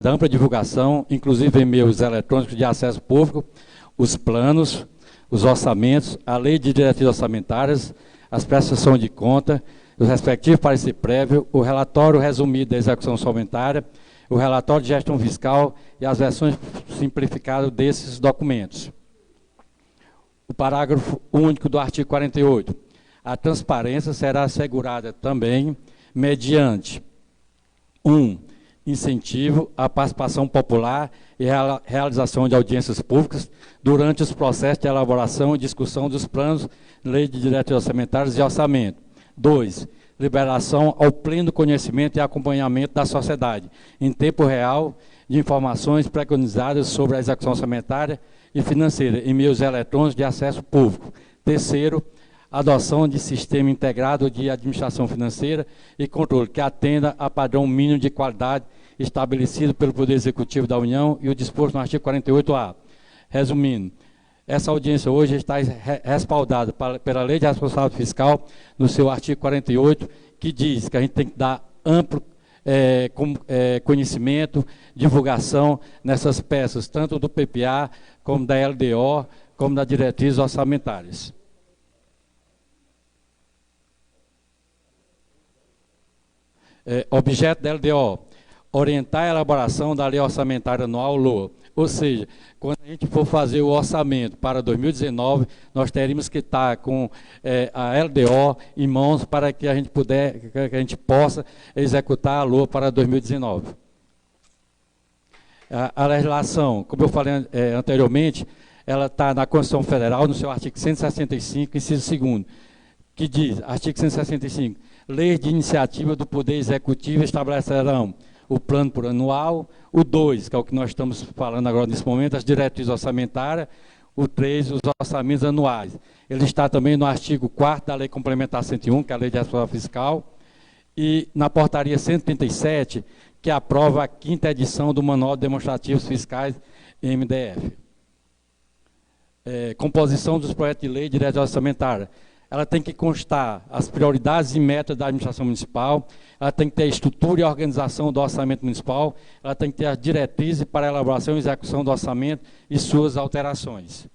da ampla divulgação, inclusive em meios eletrônicos de acesso público, os planos, os orçamentos, a lei de diretrizes orçamentárias, as prestações de conta, os respectivos parecer prévio, o relatório resumido da execução orçamentária, o relatório de gestão fiscal e as versões simplificadas desses documentos. O parágrafo único do artigo 48. A transparência será assegurada também mediante 1. Incentivo à participação popular e realização de audiências públicas durante os processos de elaboração e discussão dos planos, lei de diretrizes orçamentárias e orçamento. 2. Liberação ao pleno conhecimento e acompanhamento da sociedade, em tempo real, de informações preconizadas sobre a execução orçamentária e financeira, em meios eletrônicos de acesso público. 3º, adoção de sistema integrado de administração financeira e controle que atenda a padrão mínimo de qualidade estabelecido pelo Poder Executivo da União e o disposto no artigo 48A. Resumindo, essa audiência hoje está respaldada pela Lei de Responsabilidade Fiscal, no seu artigo 48, que diz que a gente tem que dar amplo conhecimento, divulgação nessas peças, tanto do PPA, como da LDO, como das diretrizes orçamentárias. Objeto da LDO, orientar a elaboração da lei orçamentária anual LOA. Ou seja, quando a gente for fazer o orçamento para 2019, nós teríamos que estar com a LDO em mãos para que a gente possa executar a LOA para 2019. A legislação, como eu falei anteriormente, ela está na Constituição Federal, no seu artigo 165, inciso 2º, que diz, artigo 165, leis de iniciativa do Poder Executivo estabelecerão o plano plurianual, o 2, que é o que nós estamos falando agora nesse momento, as diretrizes orçamentárias, o 3, os orçamentos anuais. Ele está também no artigo 4º da Lei Complementar 101, que é a Lei de Responsabilidade Fiscal, e na portaria 137, que aprova a 5ª edição do Manual de Demonstrativos Fiscais MDF. Composição dos projetos de lei de diretriz orçamentária. Ela tem que constar as prioridades e metas da administração municipal, ela tem que ter a estrutura e a organização do orçamento municipal, ela tem que ter as diretrizes para a elaboração e execução do orçamento e suas alterações.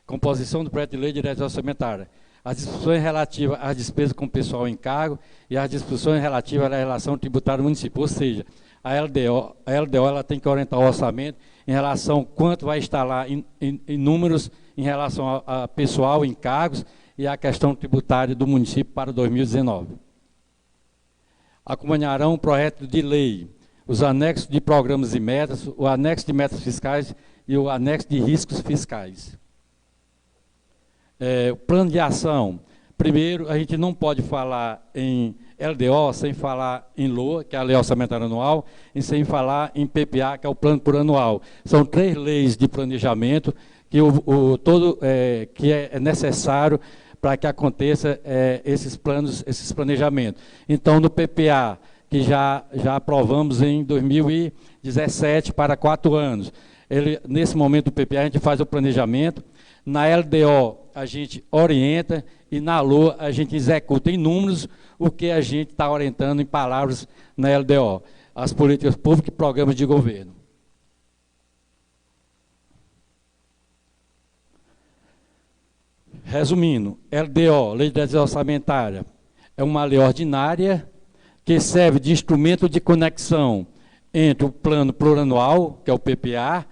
Composição do projeto de lei de diretriz orçamentária. As disposições relativas às despesas com pessoal em cargo e as disposições relativas à relação tributária do município, ou seja, a LDO ela tem que orientar o orçamento em relação a quanto vai estar lá em números em relação a pessoal, encargos e a questão tributária do município para 2019. Acompanharão o projeto de lei, os anexos de programas e metas, o anexo de metas fiscais e o anexo de riscos fiscais. O plano de ação. Primeiro, a gente não pode falar em LDO sem falar em LOA, que é a Lei Orçamentária Anual, e sem falar em PPA, que é o Plano Plurianual. São 3 leis de planejamento que é necessário para que aconteça esses planos, esses planejamentos. Então, no PPA, que já aprovamos em 2017 para 4 anos, nesse momento do PPA a gente faz o planejamento, na LDO a gente orienta e na LOA a gente executa em números o que a gente está orientando em palavras na LDO, as políticas públicas e programas de governo. Resumindo, LDO, Lei de Diretrizes Orçamentárias, é uma lei ordinária que serve de instrumento de conexão entre o plano plurianual, que é o PPA,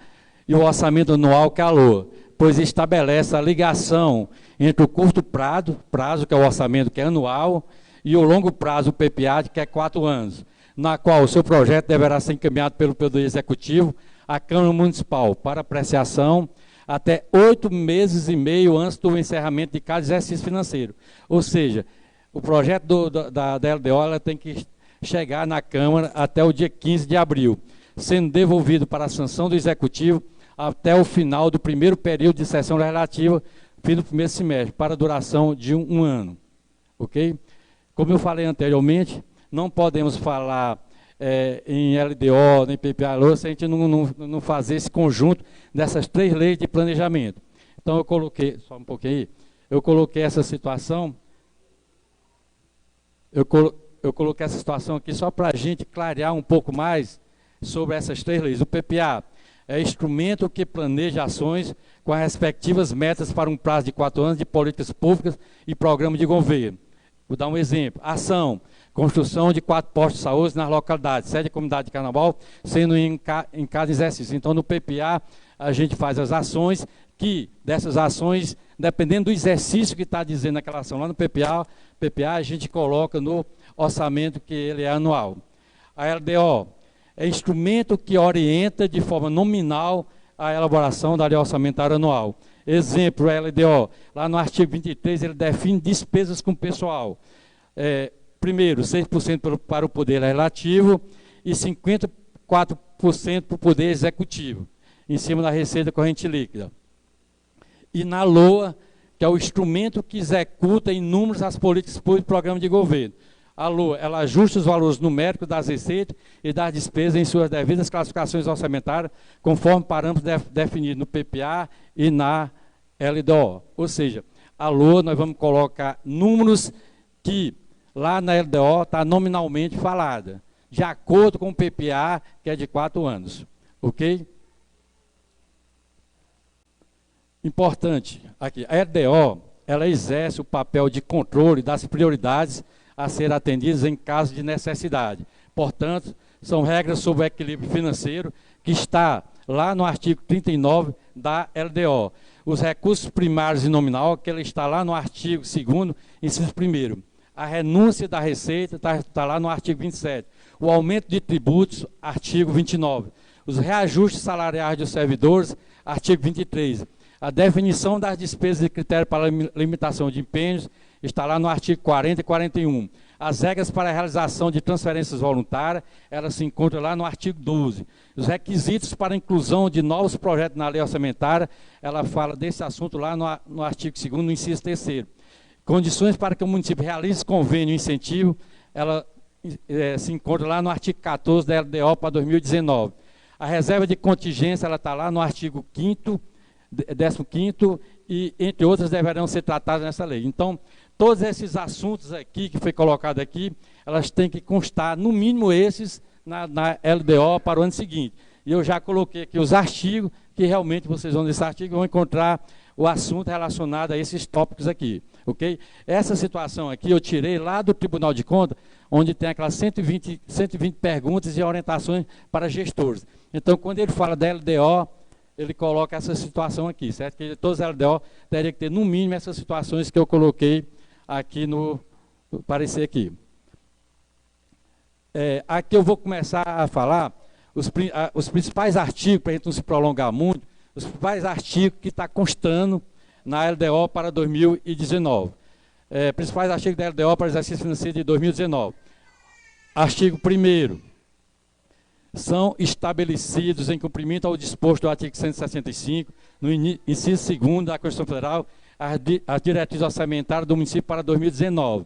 e o orçamento anual, que é a LOA, pois estabelece a ligação entre o curto prazo, que é o orçamento, que é anual, e o longo prazo, o PPA, que é 4 anos, na qual o seu projeto deverá ser encaminhado pelo Poder Executivo à Câmara Municipal para apreciação até 8 meses e meio antes do encerramento de cada exercício financeiro. Ou seja, o projeto da LDO ela tem que chegar na Câmara até o dia 15 de abril, sendo devolvido para a sanção do Executivo até o final do primeiro período de sessão legislativa, fim do primeiro semestre, para a duração de um ano. Ok? Como eu falei anteriormente, não podemos falar em LDO, nem PPA, se a gente não fazer esse conjunto dessas 3 leis de planejamento. Então, eu coloquei, só um pouquinho aí, eu coloquei essa situação, eu eu coloquei essa situação aqui só para a gente clarear um pouco mais sobre essas 3 leis. O PPA é instrumento que planeja ações com as respectivas metas para um prazo de 4 anos de políticas públicas e programa de governo. Vou dar um exemplo. Ação, construção de 4 postos de saúde nas localidades, sede da comunidade de Carnaval, sendo em cada exercício. Então, no PPA, a gente faz as ações que, dessas ações, dependendo do exercício que está dizendo naquela ação lá no PPA, a gente coloca no orçamento que ele é anual. A LDO é instrumento que orienta de forma nominal a elaboração da lei orçamentária anual. Exemplo, a LDO, lá no artigo 23, ele define despesas com pessoal. Primeiro, 6% para o Poder Legislativo e 54% para o Poder Executivo, em cima da receita corrente líquida. E na LOA, que é o instrumento que executa inúmeras as políticas públicas e programas de governo. A LOA, ela ajusta os valores numéricos das receitas e das despesas em suas devidas classificações orçamentárias, conforme parâmetros definidos no PPA e na LDO. Ou seja, a LOA nós vamos colocar números que lá na LDO está nominalmente falada, de acordo com o PPA, que é de 4 anos. Ok? Importante, aqui, a LDO, ela exerce o papel de controle das prioridades a ser atendidas em caso de necessidade. Portanto, são regras sobre o equilíbrio financeiro que está lá no artigo 39 da LDO. Os recursos primários e nominal, que ele está lá no artigo 2º, inciso 1º. A renúncia da receita está lá no artigo 27. O aumento de tributos, artigo 29. Os reajustes salariais dos servidores, artigo 23. A definição das despesas e critérios para limitação de empenhos está lá no artigo 40 e 41. As regras para a realização de transferências voluntárias, elas se encontram lá no artigo 12. Os requisitos para a inclusão de novos projetos na lei orçamentária, ela fala desse assunto lá no artigo 2º, no inciso 3º. Condições para que o município realize convênio e incentivo, ela se encontra lá no artigo 14 da LDO para 2019. A reserva de contingência, ela está lá no artigo 15º, e, entre outras, deverão ser tratadas nessa lei. Então, todos esses assuntos aqui, que foi colocado aqui, elas têm que constar, no mínimo esses, na LDO para o ano seguinte. E eu já coloquei aqui os artigos, que realmente vocês vão nesse artigo vão encontrar o assunto relacionado a esses tópicos aqui. Ok? Essa situação aqui eu tirei lá do Tribunal de Contas, onde tem aquelas 120 perguntas e orientações para gestores. Então, quando ele fala da LDO, ele coloca essa situação aqui, certo? Que todos os LDO teriam que ter, no mínimo, essas situações que eu coloquei aqui no parecer aqui. Aqui eu vou começar a falar os principais artigos, para a gente não se prolongar muito, os principais artigos que está constando na LDO para 2019. Principais artigos da LDO para o exercício financeiro de 2019. Artigo 1º. São estabelecidos em cumprimento ao disposto do artigo 165, no inciso 2º da Constituição Federal, as diretrizes orçamentárias do município para 2019.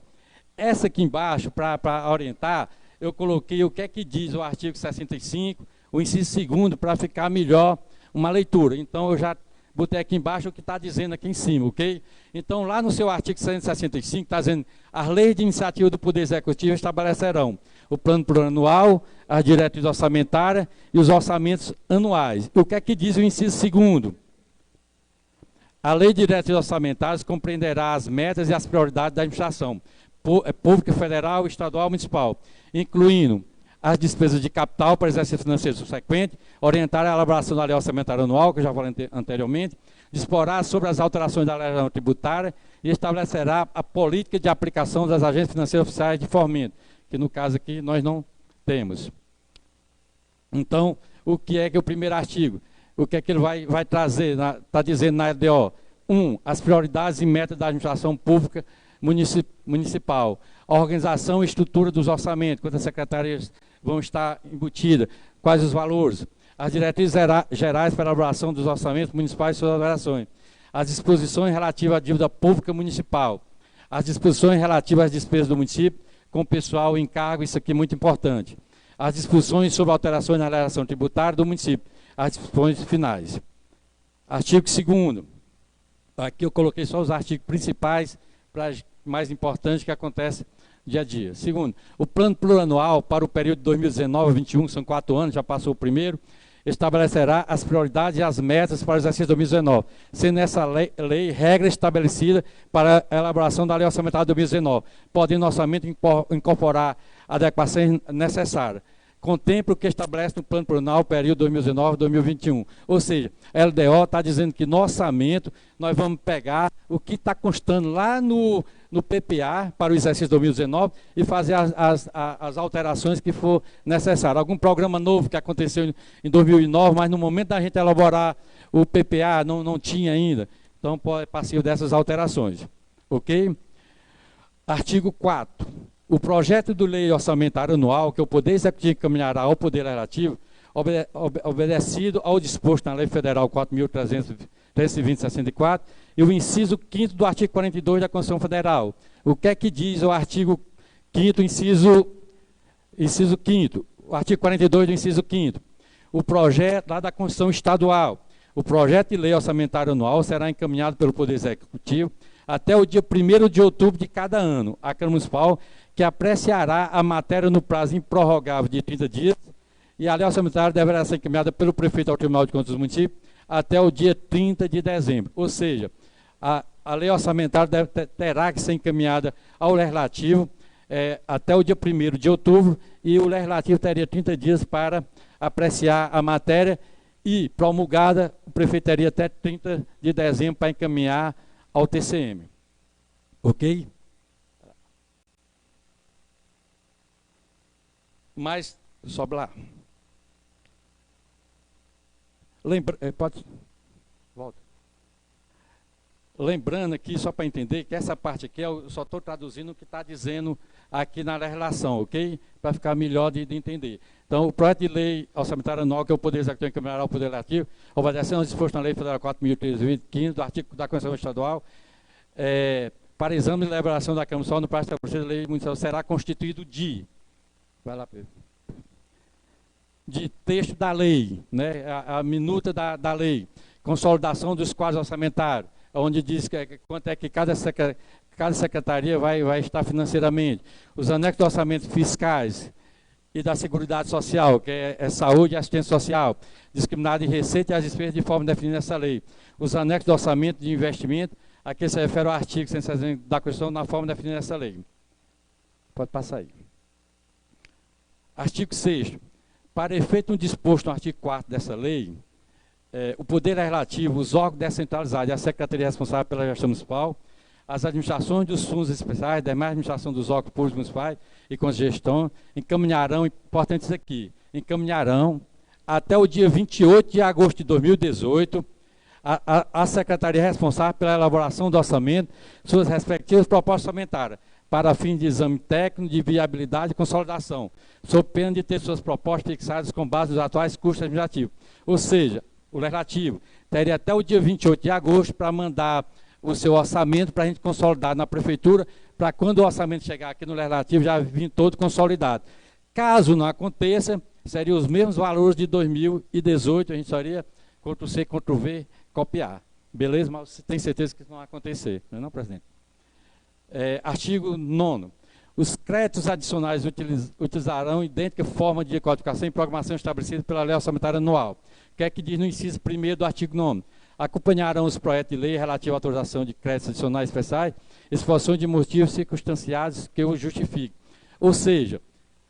Essa aqui embaixo, para orientar, eu coloquei o que é que diz o artigo 65, o inciso 2º, para ficar melhor uma leitura. Então, eu já botei aqui embaixo o que está dizendo aqui em cima, ok? Então, lá no seu artigo 165, está dizendo, as leis de iniciativa do Poder Executivo estabelecerão o plano plurianual, as diretrizes orçamentárias e os orçamentos anuais. O que é que diz o inciso 2º? A lei de diretrizes orçamentárias compreenderá as metas e as prioridades da administração pública, federal, estadual e municipal, incluindo as despesas de capital para exercício financeiro subsequente, orientar a elaboração da lei orçamentária anual, que eu já falei anteriormente, disporá sobre as alterações da legislação tributária e estabelecerá a política de aplicação das agências financeiras oficiais de fomento, que no caso aqui nós não temos. Então, o que é que o primeiro artigo? O que é que ele vai trazer, está dizendo na LDO? 1. As prioridades e metas da administração pública municipal. A organização e estrutura dos orçamentos, quantas secretarias vão estar embutidas, quais os valores. As diretrizes gerais para a elaboração dos orçamentos municipais e suas operações. As disposições relativas à dívida pública municipal. As disposições relativas às despesas do município, com pessoal em cargo, isso aqui é muito importante. As disposições sobre alterações na legislação tributária do município, as disposições finais. Artigo 2º. Aqui eu coloquei só os artigos principais, mais importantes que acontecem dia a dia. Segundo, o plano plurianual para o período de 2019 a 2021, são 4 anos, já passou o primeiro, estabelecerá as prioridades e as metas para o exercício 2019, sendo essa lei regra estabelecida para a elaboração da lei orçamentária de 2019, podendo o orçamento incorporar adequações necessárias. Contempla o que estabelece no plano plurianual período 2019-2021. Ou seja, a LDO está dizendo que no orçamento nós vamos pegar o que está constando lá no PPA para o exercício 2019 e fazer as alterações que for necessário. Algum programa novo que aconteceu em 2009, mas no momento da gente elaborar o PPA não tinha ainda. Então, é passivo dessas alterações. Ok? Artigo 4º. O projeto de lei orçamentária anual que o Poder Executivo encaminhará ao Poder Legislativo, obedecido ao disposto na Lei Federal 4.320/64 e o inciso 5º do artigo 42 da Constituição Federal. O que é que diz o artigo 5º, inciso 5º? O artigo 42 do inciso 5º. O projeto lá da Constituição Estadual. O projeto de lei orçamentária anual será encaminhado pelo Poder Executivo até o dia 1º de outubro de cada ano, à Câmara Municipal, que apreciará a matéria no prazo improrrogável de 30 dias, e a lei orçamentária deverá ser encaminhada pelo prefeito ao Tribunal de Contas do município até o dia 30 de dezembro. Ou seja, a lei orçamentária terá que ser encaminhada ao Legislativo até o dia 1º de outubro, e o Legislativo teria 30 dias para apreciar a matéria, e promulgada, o prefeito teria até 30 de dezembro para encaminhar ao TCM. Ok? Mas, sobe lá. Pode? Volta. Lembrando aqui, só para entender, que essa parte aqui, eu só estou traduzindo o que está dizendo aqui na legislação, ok? Para ficar melhor de entender. Então, o projeto de lei orçamentária anual, que é o Poder Executivo encaminhará ao Poder Legislativo, obedecendo aos dispostos na Lei Federal 4.315, do artigo da Constituição Estadual, para exame e elaboração da Câmara Municipal no prazo estabelecido da lei municipal, será constituído de... Vai lá, Pedro. De texto da lei, né, a minuta da lei, consolidação dos quadros orçamentários, onde diz quanto é que cada secretaria vai estar financeiramente, os anexos de orçamentos fiscais e da Seguridade Social, que é saúde e assistência social, discriminado em receita e as despesas de forma definida nessa lei, os anexos de orçamento de investimento, a que se refere ao artigo 160 da Constituição, na forma definida nessa lei. Pode passar aí. Artigo 6º. Para efeito disposto no artigo 4º dessa lei, o Poder Legislativo, os órgãos descentralizados e a Secretaria responsável pela gestão municipal, as administrações dos fundos especiais, demais administração dos órgãos públicos municipais e com gestão, encaminharão, importante isso aqui, encaminharão até o dia 28 de agosto de 2018, a Secretaria responsável pela elaboração do orçamento, suas respectivas propostas orçamentárias, para fim de exame técnico, de viabilidade e consolidação, sob pena de ter suas propostas fixadas com base nos atuais custos administrativos. Ou seja, o Legislativo teria até o dia 28 de agosto para mandar o seu orçamento para a gente consolidar na Prefeitura, para quando o orçamento chegar aqui no Legislativo já vir todo consolidado. Caso não aconteça, seriam os mesmos valores de 2018, a gente só iria Ctrl+C, Ctrl+V, copiar. Beleza? Mas você tem certeza que isso não vai acontecer, não é não, presidente? Artigo 9º. Os créditos adicionais utilizarão idêntica forma de codificação e programação estabelecida pela Lei Orçamentária Anual. O que é que diz no inciso 1º do artigo 9º? Acompanharão os projetos de lei relativos à autorização de créditos adicionais especiais, exposição de motivos circunstanciados que o justifiquem. Ou seja,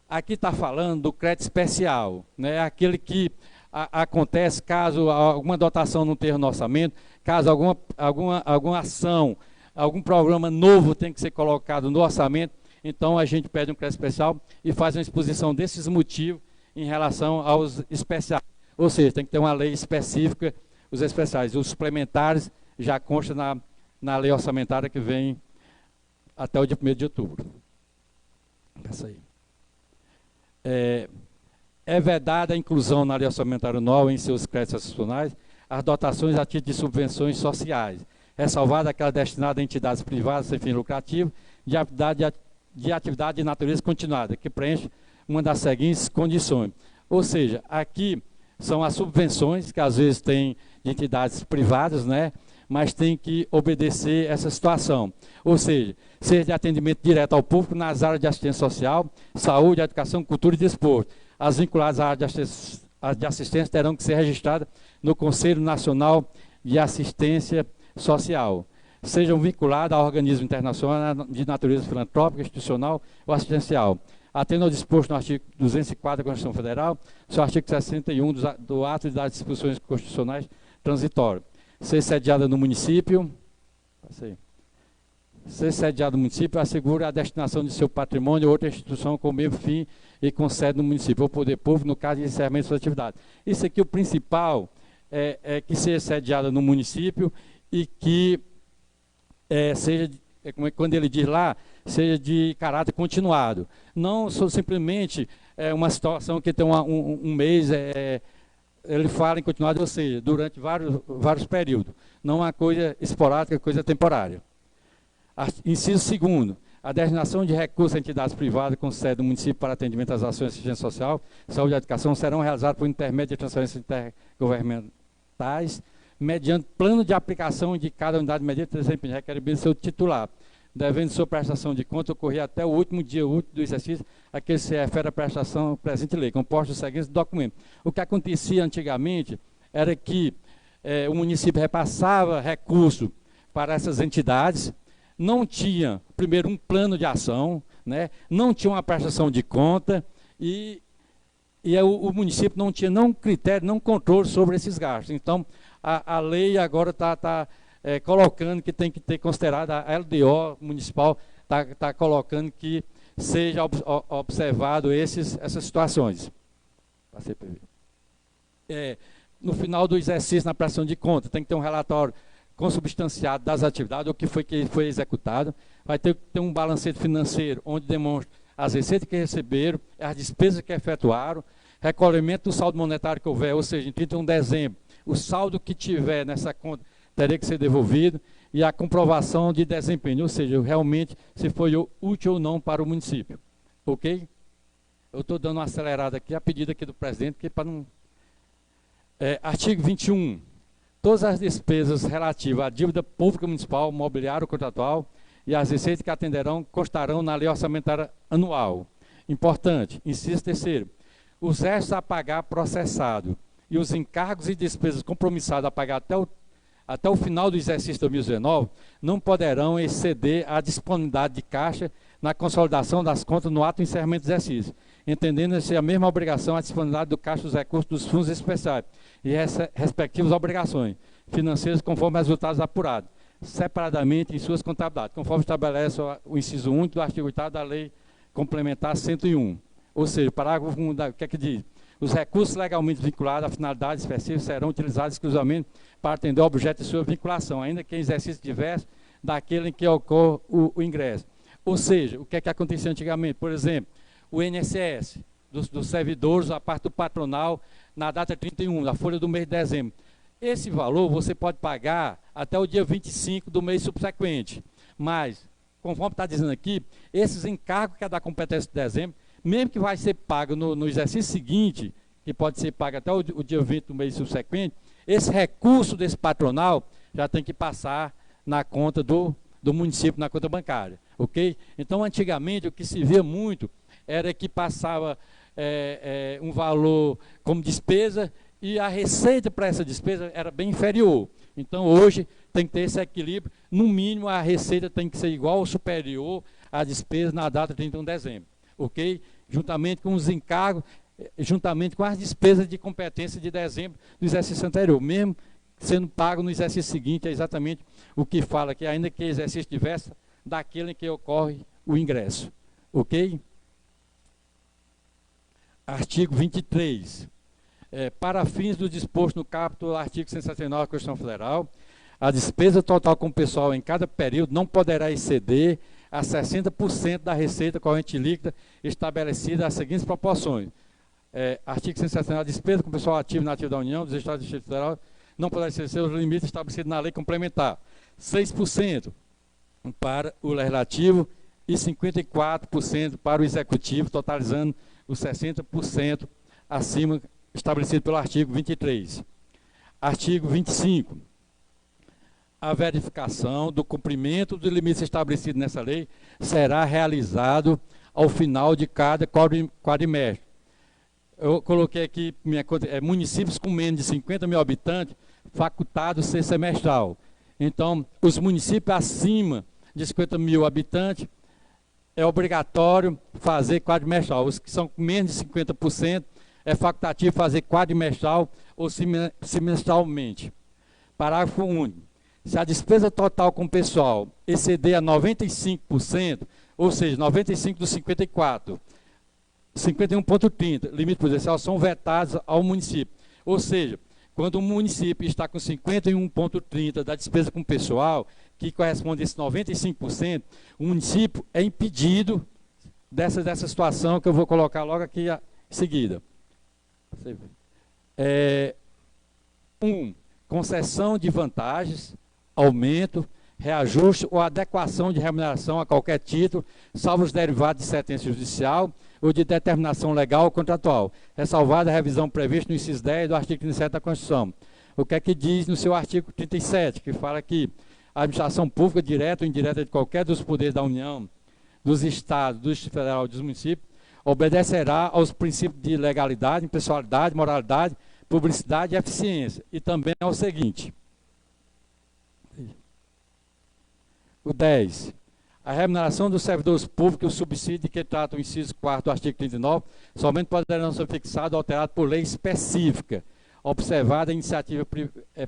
aqui está falando do crédito especial, né? Aquele que acontece caso alguma dotação não tenha no orçamento, caso alguma ação, algum programa novo tem que ser colocado no orçamento, então a gente pede um crédito especial e faz uma exposição desses motivos em relação aos especiais. Ou seja, tem que ter uma lei específica, os especiais. Os suplementares já constam na lei orçamentária que vem até o dia 1º de outubro. Essa aí. É vedada a inclusão na lei orçamentária anual em seus créditos adicionais as dotações a título de subvenções sociais, ressalvada aquela destinada a entidades privadas sem fim lucrativo de atividade de natureza continuada, que preenche uma das seguintes condições. Ou seja, aqui são as subvenções, que às vezes tem de entidades privadas, né? mas tem que obedecer essa situação. Ou seja de atendimento direto ao público nas áreas de assistência social, saúde, educação, cultura e desporto. As vinculadas à área de assistência terão que ser registradas no Conselho Nacional de Assistência Social. Sejam vinculadas a organismos internacionais de natureza filantrópica, institucional ou assistencial. Atendo ao disposto no artigo 204 da Constituição Federal, seu artigo 61 do ato das disposições constitucionais transitórias. Ser sediada no município, assegura a destinação de seu patrimônio a outra instituição com o mesmo fim e com sede no município, ou poder público, no caso de encerramento de sua atividade. Isso aqui, o principal, é que seja sediada no município e que seja, quando ele diz lá, seja de caráter continuado. Não simplesmente uma situação que tem um mês, ele fala em continuado, ou seja, durante vários períodos. Não uma coisa esporádica, coisa temporária. Inciso 2º, a designação de recursos a entidades privadas com sede do município para atendimento às ações de assistência social, saúde e educação serão realizadas por intermédio de transferências intergovernamentais, mediante plano de aplicação de cada unidade medida desempenho requerimento do seu titular, devendo sua prestação de conta ocorrer até o último dia útil do exercício a que se refere a prestação presente lei, composto dos seguintes documentos. O que acontecia antigamente era que o município repassava recurso para essas entidades, não tinha, primeiro, um plano de ação, né, não tinha uma prestação de conta e o município não tinha não critério, não controle sobre esses gastos. Então, a lei agora está colocando que tem que ter considerado, a LDO municipal está colocando que seja observado essas situações. No final do exercício, na prestação de conta, tem que ter um relatório consubstanciado das atividades, o que foi executado, vai ter que ter um balancete financeiro, onde demonstra as receitas que receberam, as despesas que efetuaram, recolhimento do saldo monetário que houver, ou seja, em 31 de dezembro, o saldo que tiver nessa conta teria que ser devolvido, e a comprovação de desempenho, ou seja, realmente se foi útil ou não para o município. Ok? Eu estou dando uma acelerada aqui, a pedido aqui do presidente, que para não... artigo 21. Todas as despesas relativas à dívida pública municipal, mobiliário contratual e as receitas que atenderão constarão na lei orçamentária anual. Importante, inciso 3º, os restos a pagar processado e os encargos e despesas compromissados a pagar até o final do exercício 2019 não poderão exceder a disponibilidade de caixa na consolidação das contas no ato de encerramento do exercício, entendendo-se a mesma obrigação a disponibilidade do caixa dos recursos dos fundos especiais e respectivas obrigações financeiras conforme resultados apurados, separadamente em suas contabilidades, conforme estabelece o inciso 1 do artigo 8º da Lei Complementar 101. Ou seja, parágrafo 1, o que é que diz? Os recursos legalmente vinculados a finalidades específicas serão utilizados exclusivamente para atender o objeto de sua vinculação, ainda que em exercício diverso daquele em que ocorre o ingresso. Ou seja, o que é que acontecia antigamente? Por exemplo, o INSS, dos servidores, a parte do patronal, na data 31, da folha do mês de dezembro. Esse valor você pode pagar até o dia 25 do mês subsequente. Mas, conforme está dizendo aqui, esses encargos que é da competência de dezembro, mesmo que vai ser pago no exercício seguinte, que pode ser pago até o dia 20 do mês subsequente, esse recurso desse patronal já tem que passar na conta do município, na conta bancária. Ok? Então, antigamente, o que se via muito era que passava um valor como despesa e a receita para essa despesa era bem inferior. Então, hoje, tem que ter esse equilíbrio. No mínimo, a receita tem que ser igual ou superior à despesa na data de 31 de dezembro. Ok? Juntamente com os encargos, juntamente com as despesas de competência de dezembro do exercício anterior. Mesmo sendo pago no exercício seguinte, é exatamente o que fala aqui, ainda que exercício diverso daquele em que ocorre o ingresso. Ok? Artigo 23. Para fins do disposto no capítulo artigo 179 da Constituição Federal, a despesa total com o pessoal em cada período não poderá exceder a 60% da receita corrente líquida estabelecida às seguintes proporções. Artigo 179, a despesa com o pessoal ativo na ativa da União, dos Estados e do Distrito Federal, não poderá exceder os limites estabelecidos na lei complementar. 6% para o legislativo e 54% para o executivo, totalizando os 60% acima estabelecido pelo artigo 23. Artigo 25. a verificação do cumprimento dos limites estabelecidos nessa lei será realizado ao final de cada quadrimestre. Eu coloquei aqui municípios com menos de 50 mil habitantes, facultado ser semestral. Então, os municípios acima de 50 mil habitantes, é obrigatório fazer quadrimestral. Os que são com menos de 50%, é facultativo fazer quadrimestral ou semestralmente. Parágrafo único. Se a despesa total com o pessoal exceder a 95%, ou seja, 95 dos 54%, 51,30, limite prudencial, são vetados ao município. Ou seja, quando o município está com 51,30 da despesa com o pessoal, que corresponde a esse 95%, o município é impedido dessa situação que eu vou colocar logo aqui em seguida. Concessão de vantagens, aumento, reajuste ou adequação de remuneração a qualquer título, salvo os derivados de sentença judicial ou de determinação legal ou contratual, ressalvada a revisão prevista no inciso 10 do artigo 37 da Constituição. O que é que diz no seu artigo 37, que fala que a administração pública, direta ou indireta de qualquer dos poderes da União, dos Estados, do Distrito Federal e dos municípios, obedecerá aos princípios de legalidade, impessoalidade, moralidade, publicidade e eficiência, e também ao seguinte. O 10. A remuneração dos servidores públicos e o subsídio que trata o inciso 4º do artigo 39 somente poderão ser fixados ou alterados por lei específica, observada a iniciativa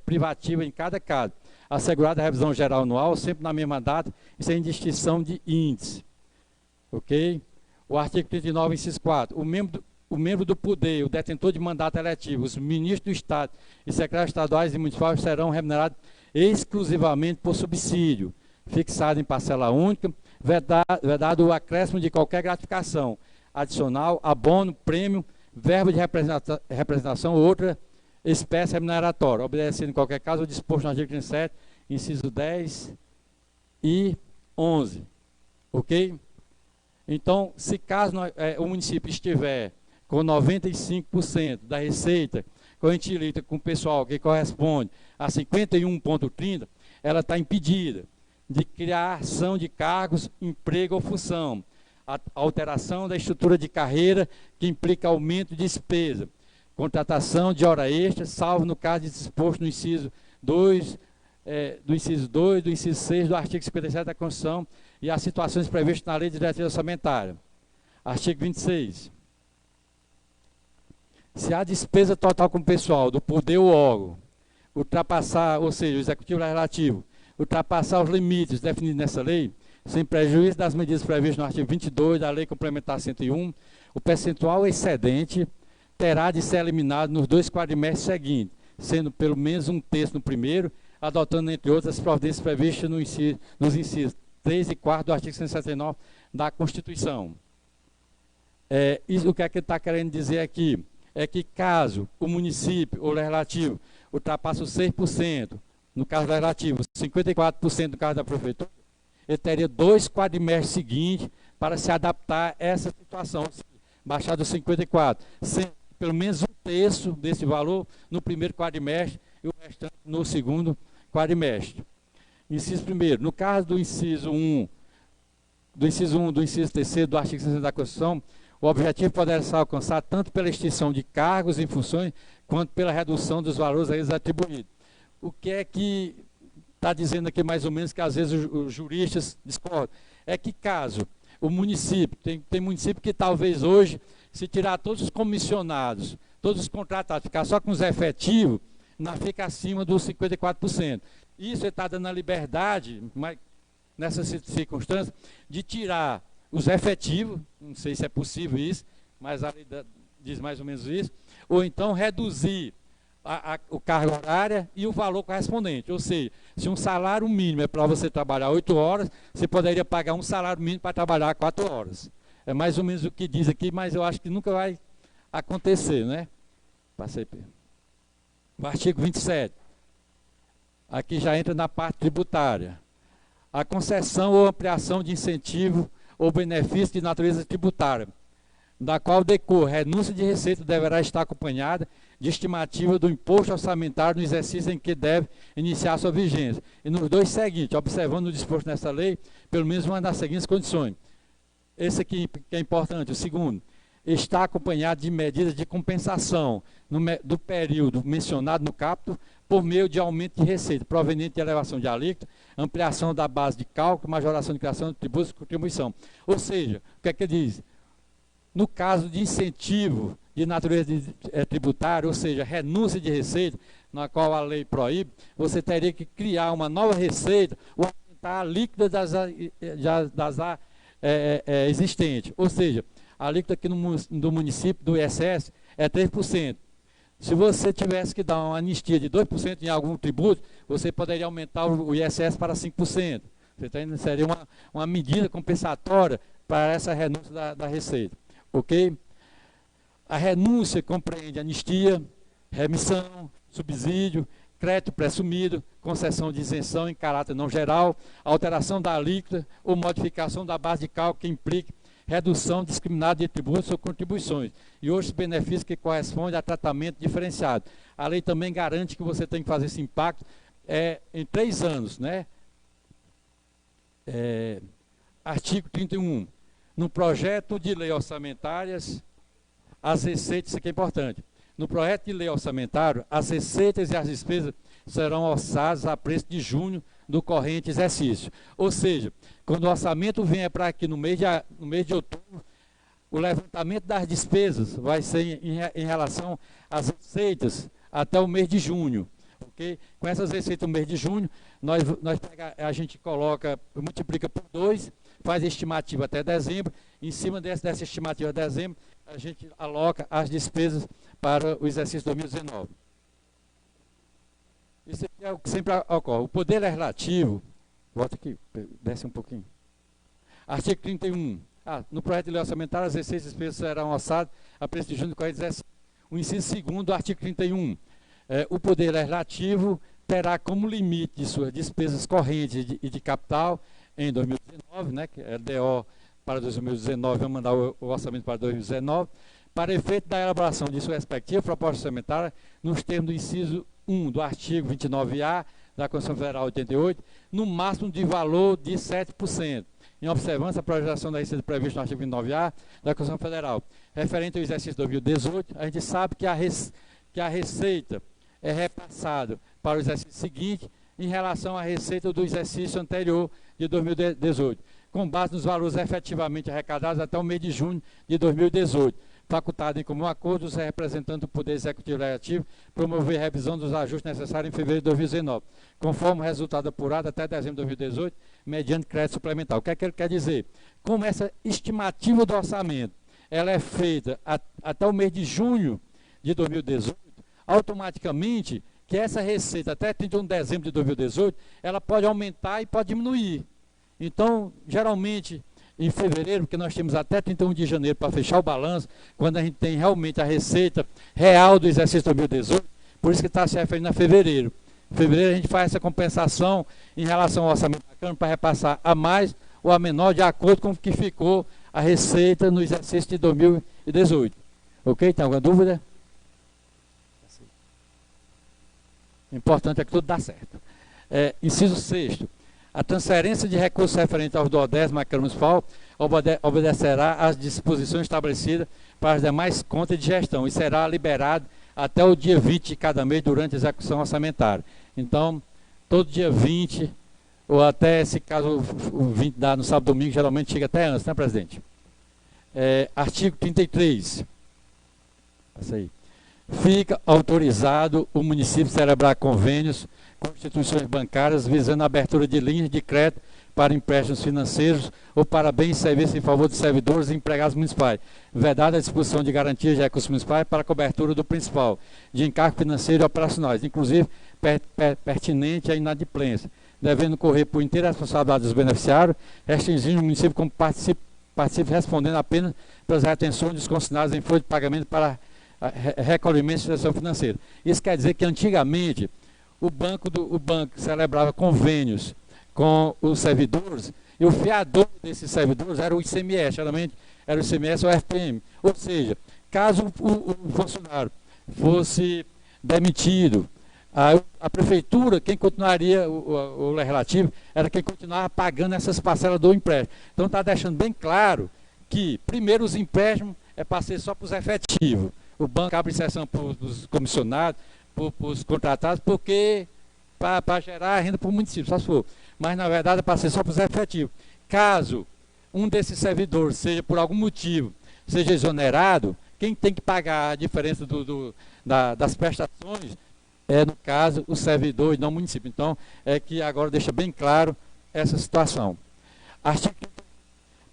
privativa em cada caso, assegurada a revisão geral anual, sempre na mesma data e sem distinção de índice. Ok? O artigo 39, inciso 4. O membro do poder, o detentor de mandato eletivo, os ministros do Estado e secretários estaduais e municipais serão remunerados exclusivamente por subsídio, fixado em parcela única, vedado o acréscimo de qualquer gratificação adicional, abono, prêmio, verba de representação ou outra espécie remuneratória, obedecendo em qualquer caso o disposto no artigo 37, inciso 10 e 11. Ok? Então, se caso o município estiver com 95% da receita corrente líquida com o pessoal que corresponde a 51,30, ela está impedida de criação de cargos, emprego ou função, a alteração da estrutura de carreira que implica aumento de despesa, contratação de hora extra, salvo no caso de disposto no inciso 2, do inciso 6 do artigo 57 da Constituição e as situações previstas na Lei de Diretriz Orçamentária. Artigo 26. Se a despesa total com o pessoal do poder ou órgão ultrapassar, ou seja, o executivo legislativo, ultrapassar os limites definidos nessa lei, sem prejuízo das medidas previstas no artigo 22 da Lei Complementar 101, o percentual excedente terá de ser eliminado nos 2 quadrimestres seguintes, sendo pelo menos 1/3 no primeiro, adotando, entre outras, as providências previstas nos incisos 3 e 4 do artigo 169 da Constituição. Isso, o que é que ele está querendo dizer aqui? É que caso o município ou legislativo ultrapasse os 6%, no caso legislativo, 54% no caso da prefeitura, ele teria 2 quadrimestres seguintes para se adaptar a essa situação, baixar dos 54%, sendo pelo menos 1/3 desse valor no primeiro quadrimestre e o restante no segundo quadrimestre. Inciso 1º, no caso do inciso 1, do inciso 3º do artigo 60 da Constituição, o objetivo poderá ser alcançado tanto pela extinção de cargos e funções, quanto pela redução dos valores a eles atribuídos. O que é que está dizendo aqui mais ou menos que às vezes os juristas discordam? É que caso o município, tem município que talvez hoje, se tirar todos os comissionados, todos os contratados, ficar só com os efetivos, não fica acima dos 54%. Isso está dando a liberdade, mas nessas circunstâncias, de tirar os efetivos, não sei se é possível isso, mas a lei diz mais ou menos isso, ou então reduzir o carga horária e o valor correspondente. Ou seja, se um salário mínimo é para você trabalhar 8 horas, você poderia pagar um salário mínimo para trabalhar 4 horas. É mais ou menos o que diz aqui, mas eu acho que nunca vai acontecer, né? Passei. O artigo 27. Aqui já entra na parte tributária. A concessão ou ampliação de incentivo ou benefício de natureza tributária, da qual decorre renúncia de receita, deverá estar acompanhada de estimativa do imposto orçamentário no exercício em que deve iniciar sua vigência. E nos dois seguintes, observando o disposto nessa lei, pelo menos uma das seguintes condições. Esse aqui que é importante, o segundo, está acompanhado de medidas de compensação do período mencionado no caput, por meio de aumento de receita, proveniente de elevação de alíquota, ampliação da base de cálculo, majoração de criação de tributos e contribuição. Ou seja, o que é que ele diz? No caso de incentivo de natureza tributária, ou seja, renúncia de receita, na qual a lei proíbe, você teria que criar uma nova receita ou aumentar a alíquota das existentes. Ou seja, a alíquota aqui do município, do ISS, é 3%. Se você tivesse que dar uma anistia de 2% em algum tributo, você poderia aumentar o ISS para 5%. Seria uma medida compensatória para essa renúncia da receita. Ok? A renúncia compreende anistia, remissão, subsídio, crédito presumido, concessão de isenção em caráter não geral, alteração da alíquota ou modificação da base de cálculo que implique redução discriminada de tributos ou contribuições e outros benefícios que correspondem a tratamento diferenciado. A lei também garante que você tem que fazer esse impacto em 3 anos, né? Artigo 31. No projeto de lei orçamentárias, as receitas, isso aqui é importante, no projeto de lei orçamentário, as receitas e as despesas serão orçadas a preço de junho do corrente exercício. Ou seja, quando o orçamento vier para aqui no mês de outubro, o levantamento das despesas vai ser em relação às receitas até o mês de junho. Okay? Com essas receitas no mês de junho, a gente multiplica por 2, faz a estimativa até dezembro, em cima dessa estimativa de dezembro, a gente aloca as despesas para o exercício 2019. Isso aqui é o que sempre ocorre. O poder legislativo, volta aqui, desce um pouquinho. Artigo 31. No projeto de lei orçamentária, as receitas e despesas serão orçadas a preço de junho do corrente exercício. O inciso 2º do artigo 31. O poder legislativo terá como limite de suas despesas correntes e de capital em 2019, né, que é LDO para 2019, vamos mandar o orçamento para 2019, para efeito da elaboração de sua respectiva proposta orçamentária, nos termos do inciso 1 do artigo 29A da Constituição Federal 88, no máximo de valor de 7%, em observância à projeção da receita prevista no artigo 29A da Constituição Federal. Referente ao exercício 2018, a gente sabe que a receita é repassada para o exercício seguinte em relação à receita do exercício anterior de 2018, com base nos valores efetivamente arrecadados até o mês de junho de 2018, facultado em comum acordo os representantes do Poder Executivo e Legislativo promover revisão dos ajustes necessários em fevereiro de 2019, conforme o resultado apurado até dezembro de 2018, mediante crédito suplementar. O que é que ele quer dizer? Como essa estimativa do orçamento ela é feita até o mês de junho de 2018, automaticamente que essa receita até 31 de dezembro de 2018, ela pode aumentar e pode diminuir. Então, geralmente, em fevereiro, porque nós temos até 31 de janeiro para fechar o balanço, quando a gente tem realmente a receita real do exercício 2018, por isso que está se referindo a fevereiro. Em fevereiro a gente faz essa compensação em relação ao orçamento da Câmara para repassar a mais ou a menor, de acordo com o que ficou a receita no exercício de 2018. Ok? Tem alguma dúvida? O importante é que tudo dá certo. Inciso 6º. A transferência de recursos referentes aos duodécimos à Câmara Municipal obedecerá às disposições estabelecidas para as demais contas de gestão e será liberado até o dia 20 de cada mês durante a execução orçamentária. Então, todo dia 20, ou até, se caso o 20 dá no sábado e domingo, geralmente chega até antes, né, presidente? Artigo 33. Passa aí. Fica autorizado o município celebrar convênios com instituições bancárias visando a abertura de linhas de crédito para empréstimos financeiros ou para bens e serviços em favor de servidores e empregados municipais, vedada a disposição de garantias de recursos municipais para a cobertura do principal, de encargo financeiro e operacionais, inclusive pertinente à inadimplência, devendo correr por inteira responsabilidade dos beneficiários, restringindo o município como participe respondendo apenas pelas retenções desconsignadas em folha de pagamento para recolhimento de instituição financeira. Isso quer dizer que antigamente o banco celebrava convênios com os servidores e o fiador desses servidores era o ICMS, geralmente era o ICMS ou o FPM. Ou seja, caso o funcionário fosse demitido, a prefeitura, quem continuaria, o legislativo, era quem continuava pagando essas parcelas do empréstimo. Então está deixando bem claro que, primeiro, os empréstimos é para ser só para os efetivos. O banco abre exceção para os comissionados, para os contratados, porque para gerar renda para o município, só se for. Mas, na verdade, é para ser só para os efetivos. Caso um desses servidores seja, por algum motivo, seja exonerado, quem tem que pagar a diferença das prestações é, no caso, o servidor e não o município. Então, é que agora deixa bem claro essa situação. Artigo 30.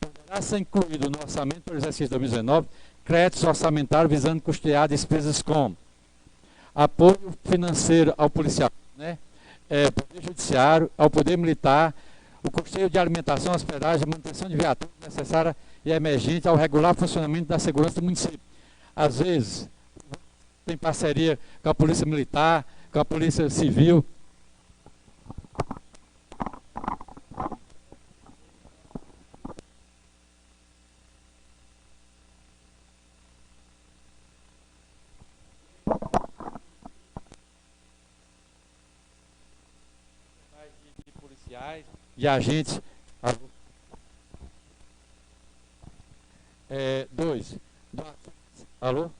Poderá ser incluído no orçamento para o exercício 2019 créditos orçamentários visando custear despesas como apoio financeiro ao policial, né? Poder judiciário, ao poder militar, o custeio de alimentação, hospedagem, manutenção de viaturas necessária e emergente ao regular funcionamento da segurança do município. Às vezes, tem parceria com a Polícia Militar, com a Polícia Civil. De policiais, de agentes. Dois. Alô?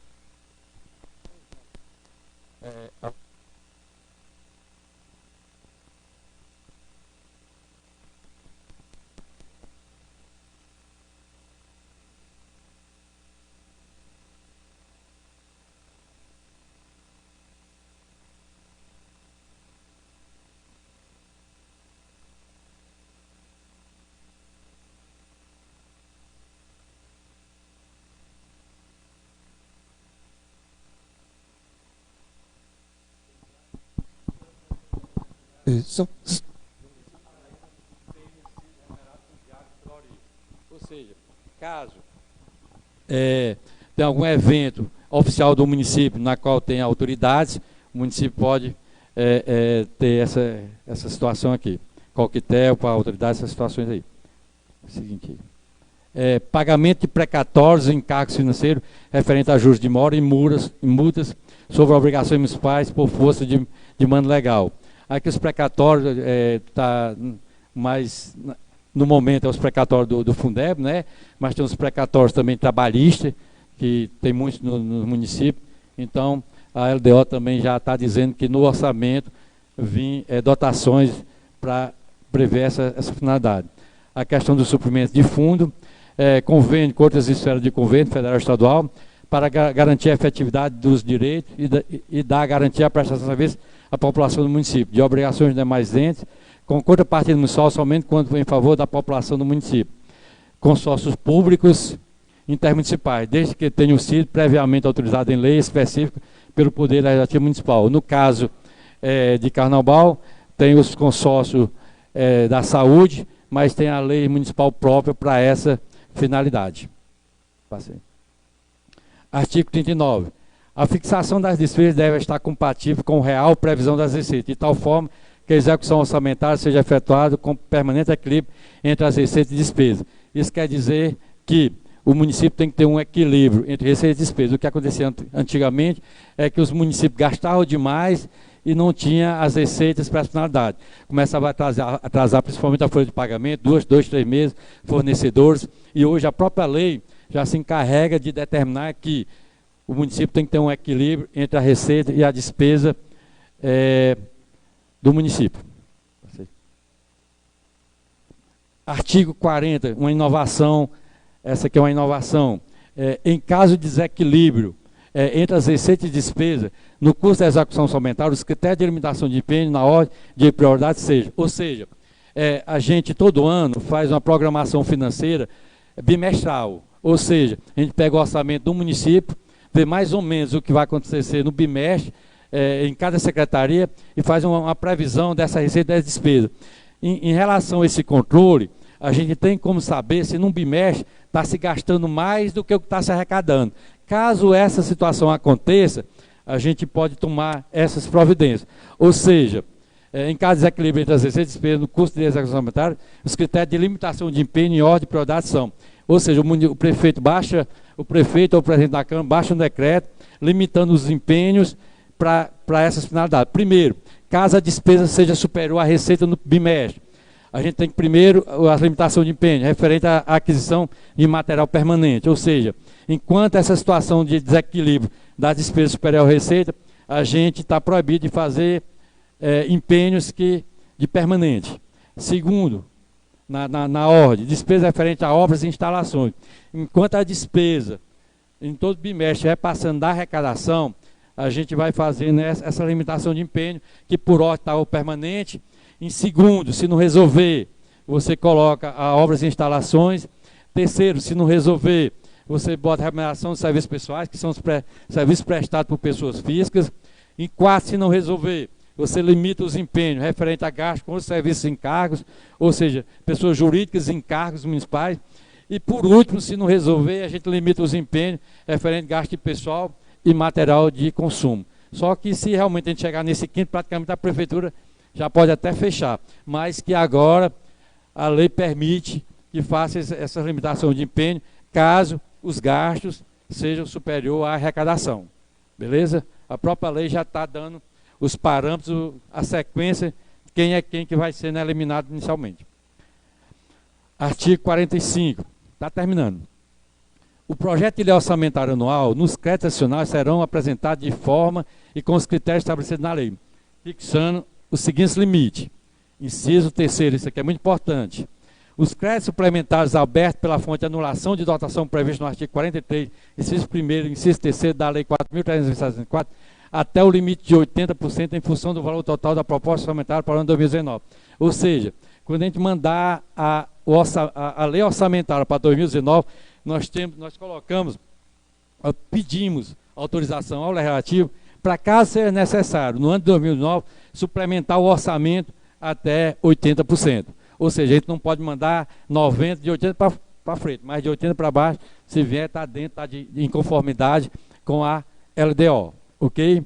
Isso. Ou seja, caso tem algum evento oficial do município na qual tem autoridades, o município pode ter essa situação aqui. Coquetel para a autoridade, essas situações aí. Seguinte. Pagamento de precatórios e encargos financeiros referente a juros de mora e multas sobre obrigações municipais por força de mando legal. Aqui os precatórios, tá mais, no momento, é os precatórios do Fundeb, né? Mas tem os precatórios também trabalhistas, que tem muitos no município. Então, a LDO também já está dizendo que no orçamento vêm dotações para prever essa finalidade. A questão do suprimento de fundo, convênio com outras esferas de convênio, federal e estadual, para garantir a efetividade dos direitos e dar garantia à prestação de serviço à população do município, de obrigações de demais entes, com contrapartida municipal somente quando em favor da população do município. Consórcios públicos intermunicipais, desde que tenham sido previamente autorizados em lei específica pelo Poder Legislativo Municipal. No caso de Carnaubal, tem os consórcios da saúde, mas tem a lei municipal própria para essa finalidade. Passei. Artigo 39. A fixação das despesas deve estar compatível com a real previsão das receitas, de tal forma que a execução orçamentária seja efetuada com permanente equilíbrio entre as receitas e despesas. Isso quer dizer que o município tem que ter um equilíbrio entre receitas e despesas. O que acontecia antigamente é que os municípios gastavam demais e não tinha as receitas para a finalidade. Começava a atrasar principalmente a folha de pagamento, 2, 3 meses, fornecedores, e hoje a própria lei já se encarrega de determinar que o município tem que ter um equilíbrio entre a receita e a despesa do município. Artigo 40, uma inovação, essa aqui é uma inovação. Em caso de desequilíbrio entre as receitas e despesas, no custo da execução orçamentária, os critérios de limitação de empenho na ordem de prioridade seja. Ou seja, a gente todo ano faz uma programação financeira bimestral. Ou seja, a gente pega o orçamento do município, vê mais ou menos o que vai acontecer no bimestre, em cada secretaria, e faz uma previsão dessa receita e das despesas. Em relação a esse controle, a gente tem como saber se num bimestre está se gastando mais do que o que está se arrecadando. Caso essa situação aconteça, a gente pode tomar essas providências. Ou seja, em caso de desequilíbrio entre as receitas e despesas no custo de execução orçamentária, os critérios de limitação de empenho em ordem de prioridade são, ou seja, o prefeito ou o presidente da Câmara baixa um decreto limitando os empenhos para essas finalidades. Primeiro, caso a despesa seja superior à receita no bimestre, a gente tem que, primeiro, a limitação de empenho, referente à aquisição de material permanente. Ou seja, enquanto essa situação de desequilíbrio das despesas superior à receita, a gente está proibido de fazer empenhos de permanente. Segundo, na ordem, despesa referente a obras e instalações. Enquanto a despesa, em todo bimestre, é passando da arrecadação, a gente vai fazendo essa limitação de empenho, que por ordem está o permanente. Em segundo, se não resolver, você coloca a obras e instalações. Terceiro, se não resolver, você bota a remuneração de serviços pessoais, que são os serviços prestados por pessoas físicas. Em quarto, se não resolver, você limita os empenhos referente a gastos com os serviços e encargos, ou seja, pessoas jurídicas e encargos municipais. E por último, se não resolver, a gente limita os empenhos referente a gasto de pessoal e material de consumo. Só que se realmente a gente chegar nesse quinto, praticamente a prefeitura já pode até fechar, mas que agora a lei permite que faça essa limitação de empenho, caso os gastos sejam superiores à arrecadação. Beleza? A própria lei já está dando os parâmetros, a sequência, quem é quem que vai ser, né, eliminado inicialmente. Artigo 45, está terminando. O projeto de lei orçamentária anual, nos créditos adicionais, serão apresentados de forma e com os critérios estabelecidos na lei, fixando os seguintes limites. Inciso terceiro, isso aqui é muito importante. Os créditos suplementares abertos pela fonte de anulação de dotação prevista no artigo 43, inciso 1º, inciso 3º da Lei 4.364, até o limite de 80% em função do valor total da proposta orçamentária para o ano 2019. Ou seja, quando a gente mandar a lei orçamentária para 2019, nós colocamos, pedimos autorização ao legislativo para, caso seja necessário, no ano de 2009, suplementar o orçamento até 80%. Ou seja, a gente não pode mandar 90% de 80% para frente, mas de 80% para baixo, se vier, está dentro, está em conformidade com a LDO. Ok?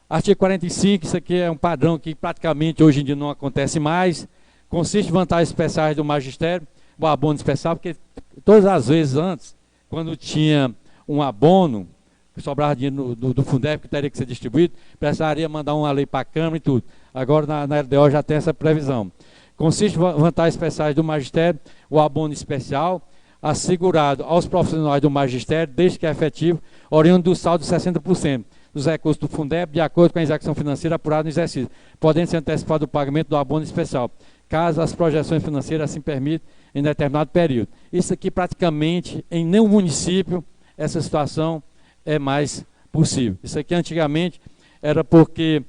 Artigo 45, isso aqui é um padrão que praticamente hoje em dia não acontece mais. Consiste em vantagens especiais do magistério, o abono especial, porque todas as vezes antes, quando tinha um abono, que sobrava dinheiro do Fundeb, que teria que ser distribuído, precisaria mandar uma lei para a Câmara e tudo. Agora na LDO já tem essa previsão. Consiste em vantagens especiais do magistério, o abono especial, assegurado aos profissionais do magistério, desde que é efetivo, oriundo do saldo de 60% dos recursos do Fundeb, de acordo com a execução financeira apurada no exercício, podendo ser antecipado o pagamento do abono especial, caso as projeções financeiras assim permitam em determinado período. Isso aqui praticamente, em nenhum município, essa situação é mais possível. Isso aqui antigamente era porque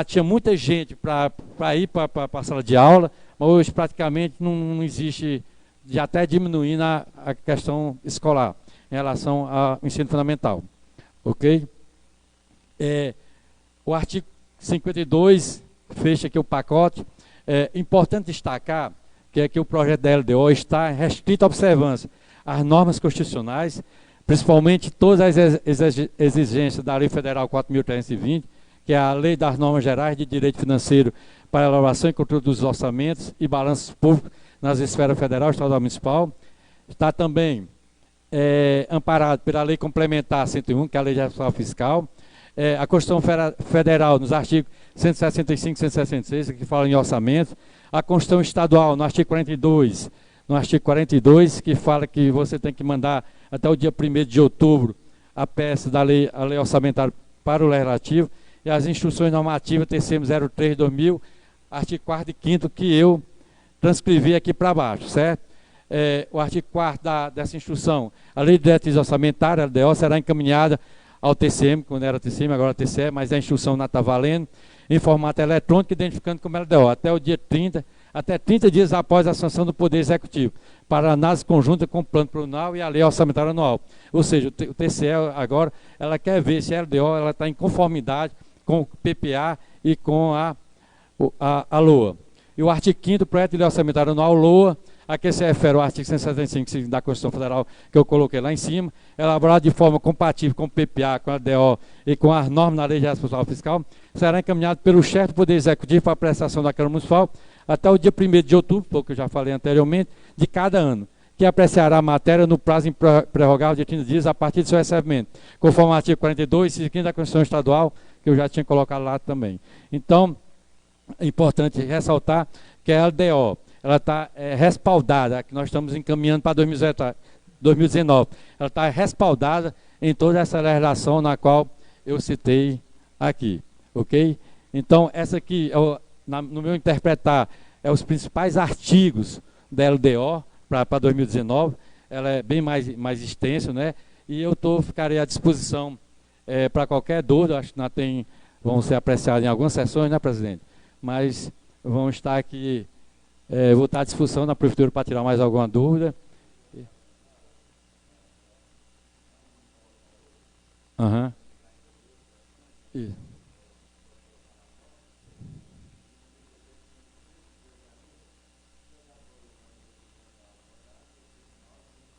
tinha muita gente para ir para a sala de aula, mas hoje praticamente não existe, de até diminuir a questão escolar em relação ao ensino fundamental. Ok? O artigo 52 fecha aqui o pacote. É importante destacar que aqui o projeto da LDO está restrito à observância às normas constitucionais, principalmente todas as exigências da Lei Federal 4.320, que é a Lei das Normas Gerais de Direito Financeiro para a elaboração e controle dos orçamentos e balanços públicos nas esferas federal, estadual e municipal. Está também amparado pela Lei Complementar 101, que é a Lei de Responsabilidade Fiscal, a Constituição Federal, nos artigos 165 e 166, que fala em orçamento, a Constituição Estadual, no artigo 42, que fala que você tem que mandar até o dia 1º de outubro a peça da lei orçamentária para o Legislativo, e as instruções normativas TCM 03/2000, artigo 4º e 5º, que eu transcrevi aqui para baixo, certo? O artigo 4º dessa instrução, a Lei de Diretriz Orçamentária, a LDO, será encaminhada ao TCM, quando era TCM, agora TCE, mas a instrução não está valendo, em formato eletrônico, identificando como LDO, até o dia 30, até 30 dias após a sanção do Poder Executivo, para análise conjunta com o Plano Plurianual e a Lei Orçamentária Anual. Ou seja, o TCE agora, ela quer ver se a LDO está em conformidade com o PPA e com a LOA. E o artigo 5º do projeto de lei orçamentária anual, LOA, a que se refere ao artigo 175 da Constituição Federal, que eu coloquei lá em cima, elaborado de forma compatível com o PPA, com a LDO e com as normas da Lei de Responsabilidade Fiscal, será encaminhado pelo chefe do Poder Executivo para a prestação da Câmara Municipal até o dia 1º de outubro, que eu já falei anteriormente, de cada ano, que apreciará a matéria no prazo prorrogável de 30 dias a partir do seu recebimento, conforme o artigo 42 e 15 da Constituição Estadual, que eu já tinha colocado lá também. Então, é importante ressaltar que a LDO, ela está respaldada, que nós estamos encaminhando para 2019, ela está respaldada em toda essa legislação na qual eu citei aqui, ok? Então, essa aqui, no meu interpretar, é os principais artigos da LDO para 2019, ela é bem mais extensa, né? E eu ficarei à disposição para qualquer dúvida, acho que vão ser apreciadas em algumas sessões, né, presidente? Mas vão estar aqui, vou estar à disposição na prefeitura para tirar mais alguma dúvida. Aham. Isso.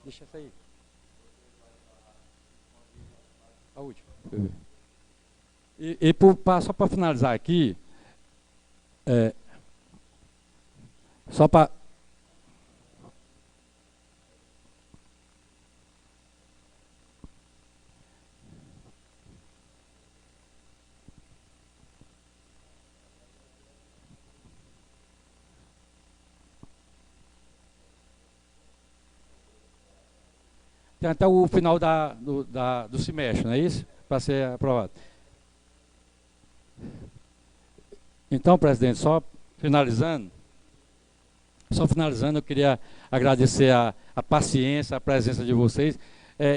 Deixa essa aí. A última. Só para finalizar aqui, só para... Tem até o final do semestre, não é isso? Para ser aprovado. Então, presidente, só finalizando, eu queria agradecer a paciência, a presença de vocês.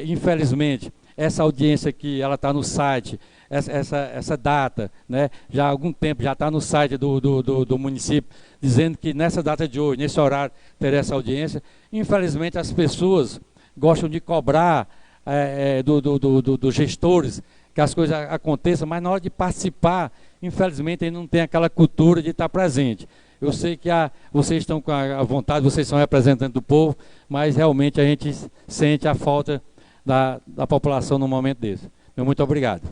Infelizmente, essa audiência aqui, ela está no site, essa data, né, já há algum tempo, já está no site do município, dizendo que nessa data de hoje, nesse horário, teria essa audiência. Infelizmente, as pessoas gostam de cobrar dos gestores que as coisas aconteçam, mas na hora de participar, infelizmente, ele não tem aquela cultura de estar presente. Eu sei que vocês estão com a vontade, vocês são representantes do povo, mas realmente a gente sente a falta da população num momento desse. Muito obrigado.